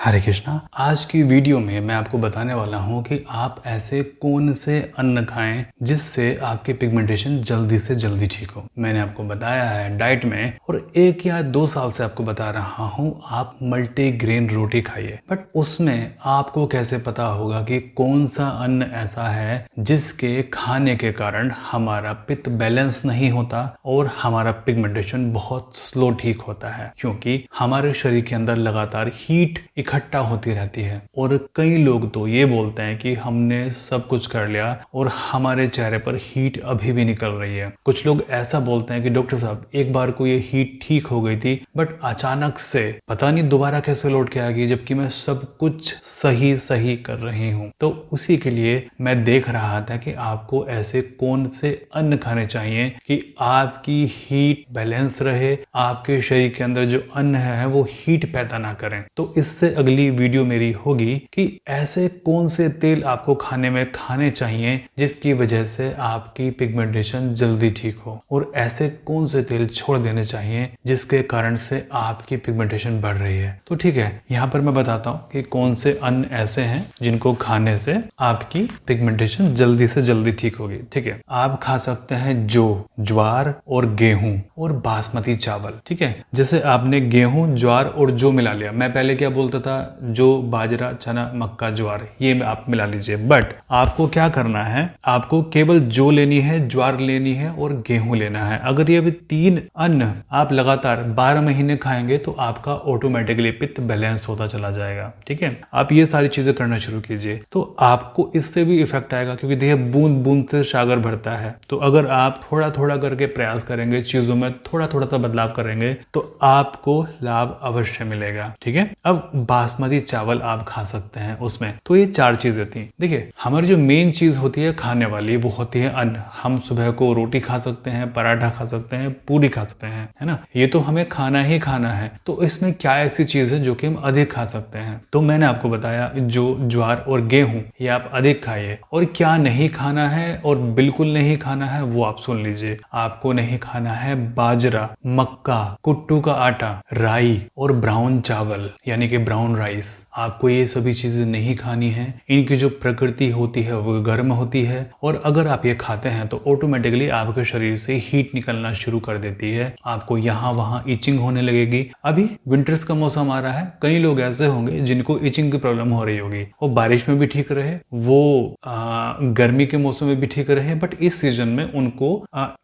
हरे कृष्णा। आज की वीडियो में मैं आपको बताने वाला हूं कि आप ऐसे कौन से अन्न खाएं जिससे आपकी पिगमेंटेशन जल्दी से जल्दी ठीक हो। मैंने आपको बताया है डाइट में, और 1 या 2 साल से आपको बता रहा हूं आप मल्टीग्रेन रोटी खाइए। बट उसमें आपको कैसे पता होगा कि कौन सा अन्न ऐसा है जिसके खाने के कारण हमारा पित्त बैलेंस नहीं होता और हमारा पिगमेंटेशन बहुत स्लो ठीक होता है, क्योंकि हमारे शरीर के अंदर लगातार हीट इकट्ठा होती रहती है। और कई लोग तो ये बोलते हैं कि हमने सब कुछ कर लिया और हमारे चेहरे पर हीट अभी भी निकल रही है। कुछ लोग ऐसा बोलते हैं कि डॉक्टर साहब एक बार को ये हीट ठीक हो गई थी, बट अचानक से पता नहीं दोबारा कैसे लौट के आ गई, जबकि मैं सब कुछ सही सही कर रही हूँ। तो उसी के लिए मैं देख रहा था कि आपको ऐसे कौन से अन्न खाने चाहिए कि आपकी हीट बैलेंस रहे, आपके शरीर के अंदर जो अन्न है वो हीट पैदा ना करें। तो इससे अगली वीडियो मेरी होगी कि ऐसे कौन से तेल आपको खाने में खाने चाहिए जिसकी वजह से आपकी पिगमेंटेशन जल्दी ठीक हो, और ऐसे कौन से तेल छोड़ देने चाहिए जिसके कारण से आपकी पिगमेंटेशन बढ़ रही है। तो ठीक है, यहाँ पर मैं बताता हूँ कि कौन से अन्न ऐसे हैं जिनको खाने से आपकी पिगमेंटेशन जल्दी से जल्दी ठीक होगी। ठीक है, आप खा सकते हैं ज्वार और गेहूं और बासमती चावल। ठीक है, जैसे आपने गेहूं, ज्वार और जौ मिला लिया। मैं पहले क्या बोलता था, जो बाजरा, चना, मक्का, ज्वार, ये आप मिला लीजिए। बट आपको क्या करना है, आपको केवल जौ लेनी है, ज्वार लेनी है और गेहूं लेना है। अगर ये भी 3 अन्न आप लगातार 12 महीने खाएंगे तो आपका ऑटोमेटिकली पित्त बैलेंस होता चला जाएगा। ठीक है, आप ये सारी चीजें करना शुरू कीजिए तो आपको इससे भी इफेक्ट आएगा, क्योंकि देखिए बूंद बूंद से सागर भरता है। तो अगर आप थोड़ा थोड़ा करके प्रयास करेंगे, चीजों में थोड़ा थोड़ा सा बदलाव करेंगे तो आपको लाभ अवश्य मिलेगा। ठीक है, अब बासमती चावल आप खा सकते हैं उसमें। तो ये 4 चीजें थी। देखिए, हमारी जो मेन चीज होती है खाने वाली, वो होती है अन्न। हम सुबह को रोटी खा सकते हैं, पराठा खा सकते हैं, पूरी खा सकते हैं, है ना। ये तो हमें खाना ही खाना है। तो इसमें क्या ऐसी चीज है जो कि हम अधिक खा सकते हैं? तो मैंने आपको बताया जो ज्वार और गेहूं, ये आप अधिक खाइए। और क्या नहीं खाना है और बिल्कुल नहीं खाना है वो आप सुन लीजिए। आपको नहीं खाना है बाजरा, मक्का, कुट्टू का आटा, राई और ब्राउन चावल यानी कि ब्राउन राइस। आपको ये सभी चीजें नहीं खानी है। इनकी जो प्रकृति होती है वो गर्म होती है, और अगर आप ये खाते हैं तो ऑटोमेटिकली आपके शरीर से हीट निकलना शुरू कर देती है। आपको यहाँ वहां इचिंग होने लगेगी। अभी विंटर्स का मौसम आ रहा है, कई लोग ऐसे होंगे जिनको इचिंग की प्रॉब्लम हो रही होगी। वो बारिश में भी ठीक रहे, वो गर्मी के मौसम में भी ठीक रहे, बट इस सीजन में उनको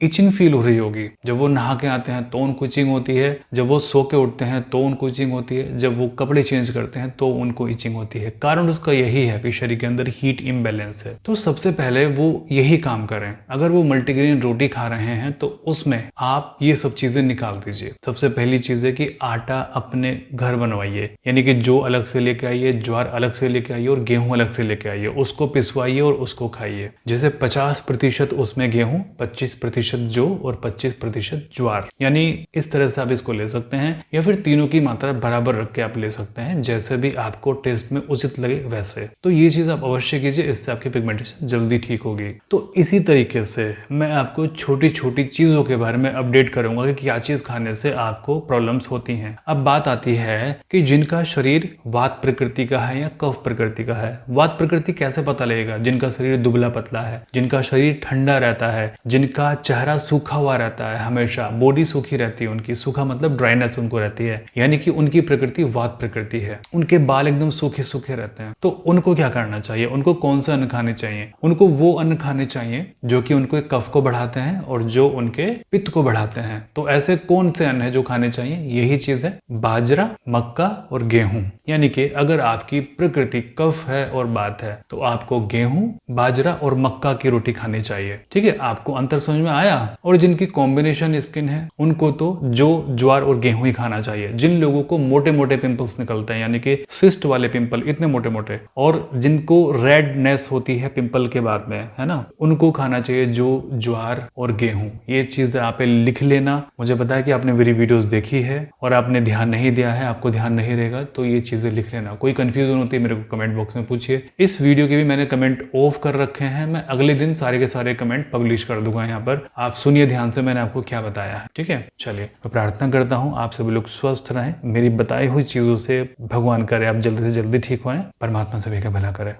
इचिंग फील हो रही होगी। जब वो नहा के आते हैं तो उनको इचिंग होती है, जब वो सो के उठते हैं तो उनको इचिंग होती है, जब वो कपड़े चेंज करते हैं तो उनको इचिंग होती है। कारण उसका यही है कि शरीर के अंदर हीट इम्बैलेंस है। तो सबसे पहले वो यही काम करें। अगर वो मल्टीग्रेन रोटी खा रहे हैं तो उसमें आप ये सब चीजें निकाल दीजिए। सबसे पहली चीज है कि आटा अपने घर बनवाइए, यानी कि जौ अलग से लेके आइए, ज्वार अलग से लेके आइए और गेहूं अलग से लेके आइए। उसको पिसवाइए और उसको खाइए। जैसे 50% उसमें गेहूं, 25% जौ और 25% ज्वार, यानी इस तरह से आप इसको ले सकते हैं, या फिर तीनों की मात्रा बराबर रख के आप ले सकते हैं, जैसे भी आपको टेस्ट में उचित लगे वैसे। तो ये चीज आप अवश्य कीजिए, इससे आपकी पिगमेंटेशन जल्दी ठीक होगी। तो इसी तरीके से मैं आपको छोटी छोटी चीजों के बारे में अपडेट करूंगा कि क्या चीज खाने से आपको प्रॉब्लम्स होती हैं। अब बात आती है कि जिनका शरीर वात प्रकृति का है या कफ प्रकृति का है। वात प्रकृति कैसे पता लगेगा? जिनका शरीर दुबला पतला है, जिनका शरीर ठंडा रहता है, जिनका चेहरा सूखा हुआ रहता है, हमेशा बॉडी सूखी रहती है उनकी। सूखा मतलब ड्राइनेस उनको रहती है, यानी कि उनकी प्रकृति वात प्रकृति है। उनके बाल एकदम सूखे सूखे रहते हैं। तो उनको क्या करना चाहिए? उनको कौन सा अन्न खाने चाहिए? उनको वो अन्न खाने चाहिए जो कि उनको कफ को बढ़ाते हैं और जो उनके पित्त को बढ़ाते हैं। तो ऐसे कौन से अन्न है जो खाने चाहिए? यही चीज है बाजरा, मक्का और गेहूं। यानी कि अगर आपकी प्रकृति कफ है और बात है तो आपको गेहूं, बाजरा और मक्का की रोटी खानी चाहिए। ठीक है, आपको अंतर समझ में आया? और जिनकी कॉम्बिनेशन स्किन है उनको तो जो ज्वार और गेहूं ही खाना चाहिए। जिन लोगों को मोटे मोटे पिंपल्स निकलते हैं, यानी कि सिस्ट वाले पिंपल इतने मोटे मोटे, और जिनको रेडनेस होती है पिंपल के बाद में, है ना, उनको खाना चाहिए जो ज्वार और गेहूं। ये चीज आप लिख लेना। मुझे पता है कि आपने मेरी वीडियोस देखी है और आपने ध्यान नहीं दिया है, आपको ध्यान नहीं रहेगा, तो ये चीजें लिख लेना। कोई कंफ्यूजन होती है मेरे को कमेंट बॉक्स में पूछिए। इस वीडियो के भी मैंने कमेंट ऑफ कर रखे हैं, मैं अगले दिन सारे के सारे कमेंट पब्लिश कर दूंगा यहाँ पर। आप सुनिए ध्यान से मैंने आपको क्या बताया है। ठीक है, चलिए, मैं प्रार्थना करता हूँ आप सभी लोग स्वस्थ रहें, मेरी बताई हुई चीजों से भगवान करे आप जल्दी से जल्दी ठीक होएं, परमात्मा सभी का भला करे।